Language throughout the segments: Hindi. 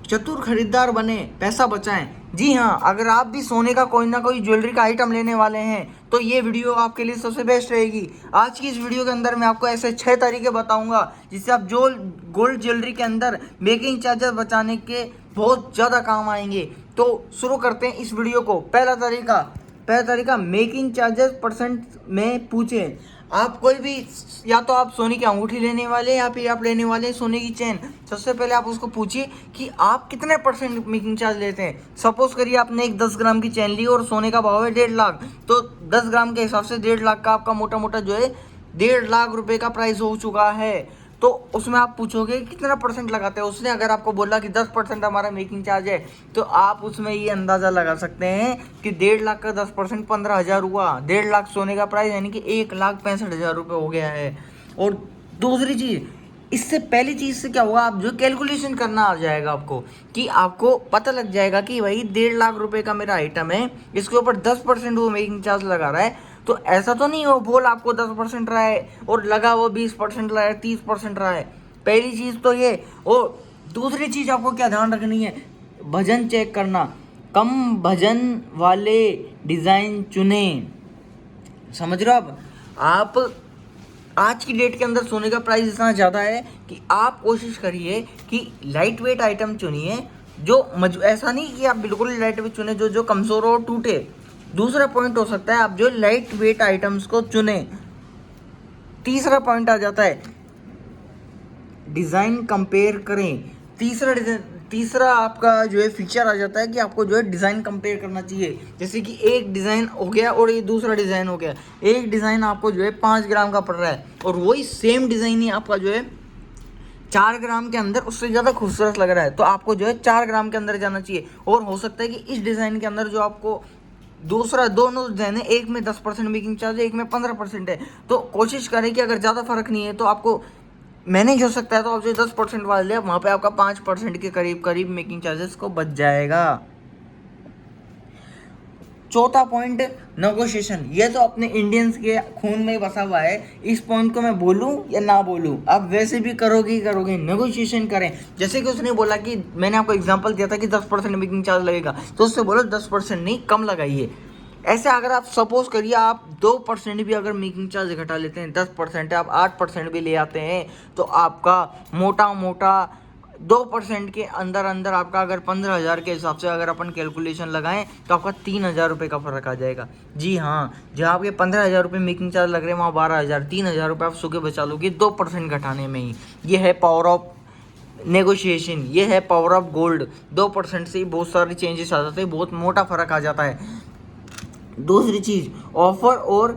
चतुर खरीदार बने, पैसा बचाएं। जी हाँ, अगर आप भी सोने का कोई ना कोई ज्वेलरी का आइटम लेने वाले हैं तो ये वीडियो आपके लिए सबसे बेस्ट रहेगी। आज की इस वीडियो के अंदर मैं आपको ऐसे 6 तरीके बताऊंगा जिससे आप जो गोल्ड ज्वेलरी के अंदर मेकिंग चार्जेस बचाने के बहुत ज़्यादा काम आएंगे। तो शुरू करते हैं इस वीडियो को। पहला तरीका मेकिंग चार्जेस परसेंट में पूछें। आप कोई भी, या तो आप सोने की अंगूठी लेने वाले या फिर आप लेने वाले सोने की चेन, सबसे पहले आप उसको पूछिए कि आप कितने परसेंट मेकिंग चार्ज लेते हैं। सपोज करिए आपने एक 10 ग्राम की चेन ली और सोने का भाव है 1.5 लाख, तो 10 ग्राम के हिसाब से 1.5 लाख का आपका मोटा मोटा जो है 1.5 लाख रुपए का प्राइस हो चुका है। तो उसमें आप पूछोगे कितना परसेंट लगाते हैं। उसने अगर आपको बोला कि 10% हमारा मेकिंग चार्ज है, तो आप उसमें ये अंदाज़ा लगा सकते हैं कि 1.5 लाख का 10% 15,000 हुआ। 1.5 लाख सोने का प्राइस यानी कि 1,65,000 रुपये हो गया है। और दूसरी चीज़, इससे पहली चीज़ से क्या होगा, आप जो कैलकुलेशन करना आ जाएगा आपको, कि आपको पता लग जाएगा कि भाई 1.5 लाख रुपए का मेरा आइटम है, इसके ऊपर 10% वो मेकिंग चार्ज लगा रहा है। तो ऐसा तो नहीं हो बोल आपको 10% रहा है और लगा वो 20% रहा है, 30% रहा है। पहली चीज़ तो ये। और दूसरी चीज़ आपको क्या ध्यान रखनी है, वजन चेक करना। कम वजन वाले डिज़ाइन चुने। समझ रहे हो आप आज की डेट के अंदर सोने का प्राइस इतना ज़्यादा है कि आप कोशिश करिए कि लाइट वेट आइटम चुनिए। जो ऐसा नहीं कि आप बिल्कुल लाइट वेट चुने जो कमज़ोर और टूटे। दूसरा पॉइंट हो सकता है आप जो लाइट वेट आइटम्स को चुने। तीसरा पॉइंट आ जाता है डिज़ाइन कंपेयर करें। तीसरा आपका जो है फीचर आ जाता है कि आपको जो है डिज़ाइन कंपेयर करना चाहिए। जैसे कि एक डिज़ाइन हो गया और ये दूसरा डिज़ाइन हो गया। एक डिज़ाइन आपको जो है 5 ग्राम का पड़ रहा है और वही सेम डिज़ाइन ही आपका जो है 4 ग्राम के अंदर उससे ज़्यादा खूबसूरत लग रहा है, तो आपको जो है 4 ग्राम के अंदर जाना चाहिए। और हो सकता है कि इस डिज़ाइन के अंदर जो आपको दोनों डिज़ाइन है, एक में 10% मेकिंग चार्ज है, एक में 15% है। तो कोशिश करें कि अगर ज़्यादा फर्क नहीं है तो आपको मैनेज हो सकता है, तो आप जो 10% वाले हैं वहाँ पे आपका 5% के करीब मेकिंग चार्जेस को बच जाएगा। चौथा पॉइंट, नेगोशिएशन। ये तो अपने इंडियंस के खून में बसा हुआ है। इस पॉइंट को मैं बोलूं या ना बोलूं, आप वैसे भी करोगे ही करोगे। नेगोशिएशन करें। जैसे कि उसने बोला कि मैंने आपको एग्जांपल दिया था कि 10% मेकिंग चार्ज लगेगा, तो उससे बोलो 10% नहीं, कम लगाइए। ऐसे अगर आप सपोज करिए आप 2% भी अगर मेकिंग चार्ज घटा लेते हैं, 10% आप 8% भी ले आते हैं, तो आपका मोटा 2% के अंदर आपका अगर 15,000 के हिसाब से अगर अपन कैलकुलेशन लगाएं तो आपका 3,000 रुपये का फर्क आ जाएगा। जी हाँ, जहाँ आपके 15,000 रुपये मेकिंग चार्ज लग रहे हैं वहाँ 12,000, 3,000 रुपये आप सूखे बचा लोगे 2% घटाने में ही। ये है पावर ऑफ नेगोशिएशन, ये है पावर ऑफ गोल्ड। 2% से ही बहुत सारे चेंजेस आ जाते हैं, बहुत मोटा फर्क आ जाता है। दूसरी चीज़, ऑफर और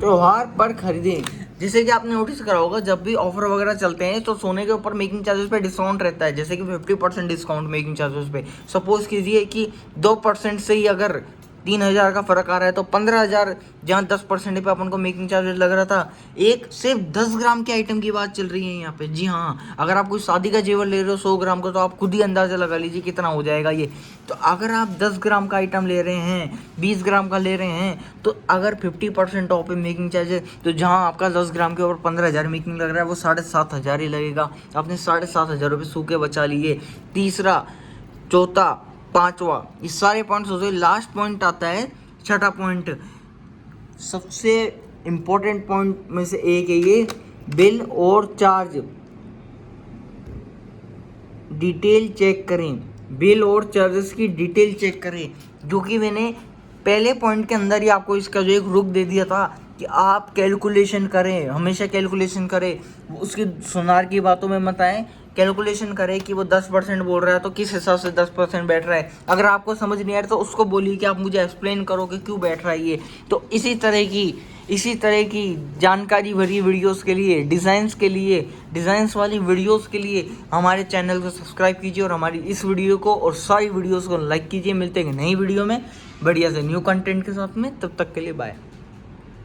त्योहार पर खरीदें। जैसे कि आपने नोटिस करा होगा, जब भी ऑफर वगैरह चलते हैं तो सोने के ऊपर मेकिंग चार्जेस पे डिस्काउंट रहता है। जैसे कि 50% डिस्काउंट मेकिंग चार्जेस पे। सपोज कीजिए कि 2% से ही अगर 3,000 का फर्क आ रहा है, तो 15,000 जहाँ 10% पे अपन को मेकिंग चार्जेस लग रहा था, एक सिर्फ 10 ग्राम के आइटम की बात चल रही है यहाँ पे। जी हाँ, अगर आप कोई शादी का जेवर ले रहे हो 100 ग्राम का, तो आप खुद ही अंदाजा लगा लीजिए कितना हो जाएगा ये। तो अगर आप 10 ग्राम का आइटम ले रहे हैं, 20 ग्राम का ले रहे हैं, तो अगर 50% ऑफ पे मेकिंग चार्जेस, तो जहाँ आपका 10 ग्राम के ऊपर 15,000 मेकिंग लग रहा है, वो 7,500 ही लगेगा। आपने 7,500 रुपये सूखे बचा लिए। तीसरा, चौथा, पांचवा, इस सारे पॉइंट्स होते हैं। लास्ट पॉइंट आता है छठा पॉइंट, सबसे इम्पोर्टेंट पॉइंट में से एक है ये, बिल और चार्ज डिटेल चेक करें। बिल और चार्जेस की डिटेल चेक करें, जो कि मैंने पहले पॉइंट के अंदर ही आपको इसका जो एक रुख दे दिया था कि आप कैलकुलेशन करें, हमेशा कैलकुलेशन करें। उसकी सुनार की बातों में मत आए, कैलकुलेशन करें कि वो 10% बोल रहा है तो किस हिसाब से 10% बैठ रहा है। अगर आपको समझ नहीं आ रहा तो उसको बोलिए कि आप मुझे एक्सप्लेन करो कि क्यों बैठ रहा है ये। तो इसी तरह की जानकारी भरी वीडियोस के लिए, डिज़ाइंस वाली वीडियोस के लिए हमारे चैनल को सब्सक्राइब कीजिए और हमारी इस वीडियो को और सारी वीडियोस को लाइक कीजिए। मिलते हैं नई वीडियो में बढ़िया से न्यू कंटेंट के साथ में। तब तक के लिए बाय।